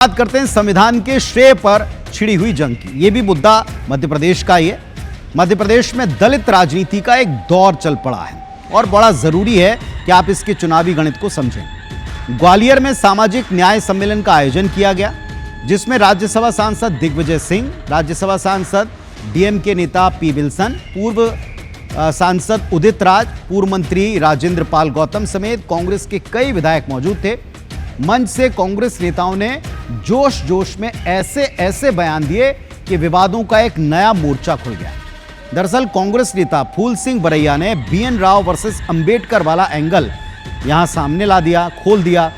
बात करते हैं संविधान के श्रेय पर छिड़ी हुई जंग की। यह भी मुद्दा मध्य प्रदेश का ही है। मध्य प्रदेश में दलित राजनीति का एक दौर चल पड़ा है और बड़ा जरूरी है कि आप इसके चुनावी गणित को समझें। ग्वालियर में सामाजिक न्याय सम्मेलन का आयोजन किया गया, जिसमें राज्यसभा सांसद दिग्विजय सिंह, राज्यसभा सांसद डीएमके नेता पी विल्सन, पूर्व सांसद उदित राज, पूर्व मंत्री राजेंद्र पाल गौतम समेत कांग्रेस के कई विधायक मौजूद थे। मंच से कांग्रेस नेताओं ने जोश जोश में ऐसे बयान दिए कि विवादों का एक नया मोर्चा खुल गया। दरअसल कांग्रेस नेता फूल सिंह बरैया ने बीएन राव वर्सेस अंबेडकर वाला एंगल यहां सामने ला दिया, खोल दिया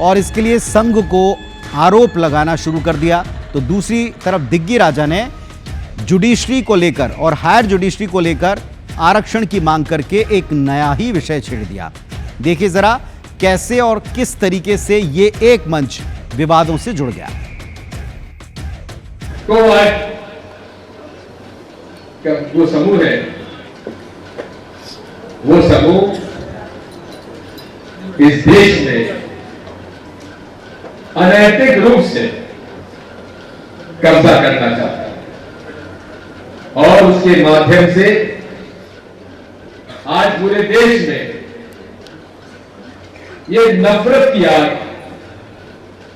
और इसके लिए संघ को आरोप लगाना शुरू कर दिया। तो दूसरी तरफ दिग्गी राजा ने जुडिशरी को लेकर और हायर जुडिशरी को लेकर आरक्षण की मांग करके एक नया ही विषय छेड़ दिया। देखिए जरा कैसे और किस तरीके से ये एक मंच विवादों से जुड़ गया। तो जो समूह है वो समूह इस देश में अनैतिक रूप से कब्जा करना चाहता है और उसके माध्यम से आज पूरे देश में ये नफरत की आग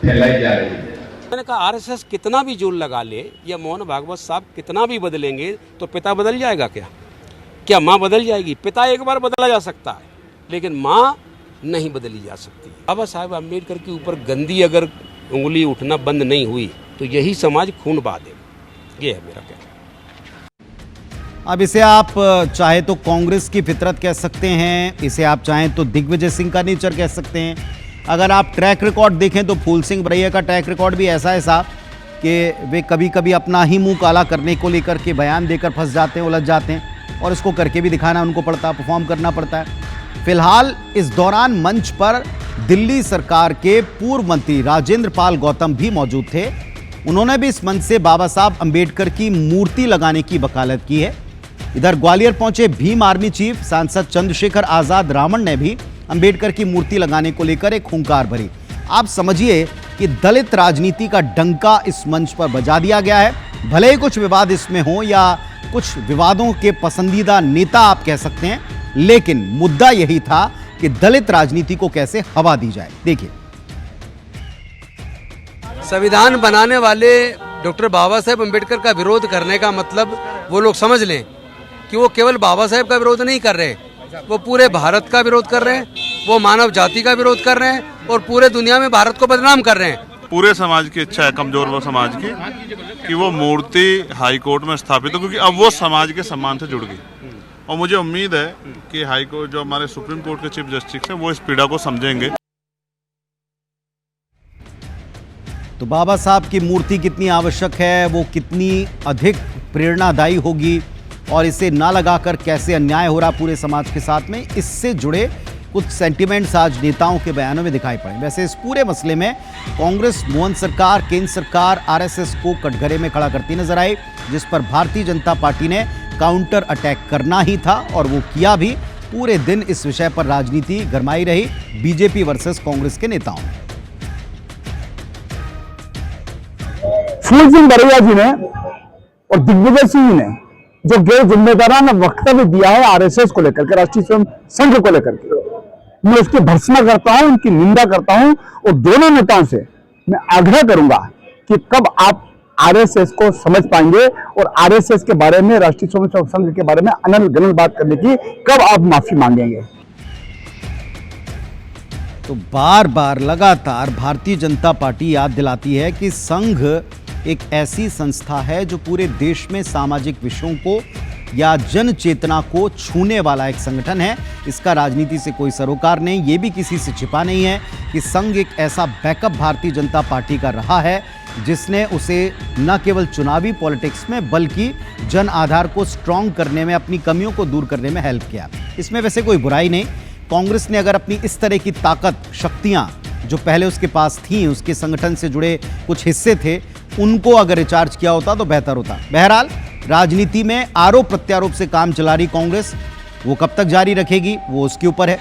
फैलाई जा रही है। मैंने कहा आरएसएस कितना भी जोर लगा ले या मोहन भागवत साहब कितना भी बदलेंगे तो पिता बदल जाएगा क्या माँ बदल जाएगी? पिता एक बार बदला जा सकता है लेकिन माँ नहीं बदली जा सकती। बाबा साहेब अम्बेडकर के ऊपर गंदी अगर उंगली उठना बंद नहीं हुई तो यही समाज खून बहा देगा। ये है मेरा कहना। अब इसे आप चाहे तो कांग्रेस की फितरत कह सकते हैं, इसे आप चाहें तो दिग्विजय सिंह का नेचर कह सकते हैं। अगर आप ट्रैक रिकॉर्ड देखें तो फूल सिंह बरैया का ट्रैक रिकॉर्ड भी ऐसा है साहब कि वे कभी कभी अपना ही मुंह काला करने को लेकर के बयान देकर फंस जाते हैं, उलझ जाते हैं और इसको करके भी दिखाना उनको पड़ता है, परफॉर्म करना पड़ता है। फिलहाल इस दौरान मंच पर दिल्ली सरकार के पूर्व मंत्री राजेंद्र पाल गौतम भी मौजूद थे। उन्होंने भी इस मंच से बाबा साहब अंबेडकर की मूर्ति लगाने की वकालत की है। इधर ग्वालियर पहुंचे भीम आर्मी चीफ सांसद चंद्रशेखर आजाद रावण ने भी अंबेडकर की मूर्ति लगाने को लेकर एक हुंकार भरी। आप समझिए कि दलित राजनीति का डंका इस मंच पर बजा दिया गया है। भले ही कुछ विवाद इसमें हो या कुछ विवादों के पसंदीदा नेता आप कह सकते हैं, लेकिन मुद्दा यही था कि दलित राजनीति को कैसे हवा दी जाए। देखिए, संविधान बनाने वाले डॉक्टर बाबा साहेब अंबेडकर का विरोध करने का मतलब वो लोग समझ लें कि वो केवल बाबा साहेब का विरोध नहीं कर रहे, वो पूरे भारत का विरोध कर रहे हैं, वो मानव जाति का विरोध कर रहे हैं और पूरे दुनिया में भारत को बदनाम कर रहे हैं। पूरे समाज की इच्छा है, कमजोर वो समाज की, कि वो मूर्ति हाई कोर्ट में स्थापित हो, क्योंकि अब वो समाज के सम्मान से जुड़ गई। और मुझे उम्मीद है कि हाई कोर्ट जो हमारे सुप्रीम कोर्ट के चीफ जस्टिस हैं वो इस पीड़ा को समझेंगे। तो बाबा साहब की मूर्ति कितनी आवश्यक है, वो कितनी अधिक प्रेरणादायी होगी और इसे ना लगाकर कैसे अन्याय हो रहा पूरे समाज के साथ में, इससे जुड़े कुछ सेंटिमेंट्स आज नेताओं के बयानों में दिखाई पड़े। वैसे इस पूरे मसले में कांग्रेस, मोहन सरकार, केंद्र सरकार आरएसएस को कटघरे में खड़ा करती नजर आई, जिस पर भारतीय जनता पार्टी ने काउंटर अटैक करना ही था और वो किया भी। पूरे दिन इस विषय पर राजनीति गरमाई रही बीजेपी वर्सेस कांग्रेस के नेताओं में। फूल सिंह बरैया जी ने और दिग्विजय सिंह ने जो गैर जिम्मेदाराना वक्तव्य दिया है आरएसएस को लेकर के, राष्ट्रीय स्वयं संघ को लेकर के, मैं उसकी भर्त्सना करता हूं, उनकी निंदा करता हूं और दोनों नेताओं से मैं आग्रह करूंगा कि कब आप आरएसएस को समझ पाएंगे और आरएसएस के बारे में, राष्ट्रीय स्वयं संघ के बारे में अनल गनल बात करने की कब आप माफी मांगेंगे। तो बार बार लगातार भारतीय जनता पार्टी याद दिलाती है कि संघ एक ऐसी संस्था है जो पूरे देश में सामाजिक विषयों को या जन चेतना को छूने वाला एक संगठन है। इसका राजनीति से कोई सरोकार नहीं, ये भी किसी से छिपा नहीं है कि संघ एक ऐसा बैकअप भारतीय जनता पार्टी का रहा है जिसने उसे न केवल चुनावी पॉलिटिक्स में बल्कि जन आधार को स्ट्रांग करने में, अपनी कमियों को दूर करने में हेल्प किया। इसमें वैसे कोई बुराई नहीं। कांग्रेस ने अगर अपनी इस तरह की ताकत, शक्तियां जो पहले उसके पास थी, उसके संगठन से जुड़े कुछ हिस्से थे, उनको अगर रिचार्ज किया होता तो बेहतर होता। बहरहाल राजनीति में आरोप प्रत्यारोप से काम चला रही कांग्रेस, वो कब तक जारी रखेगी वो उसके ऊपर है।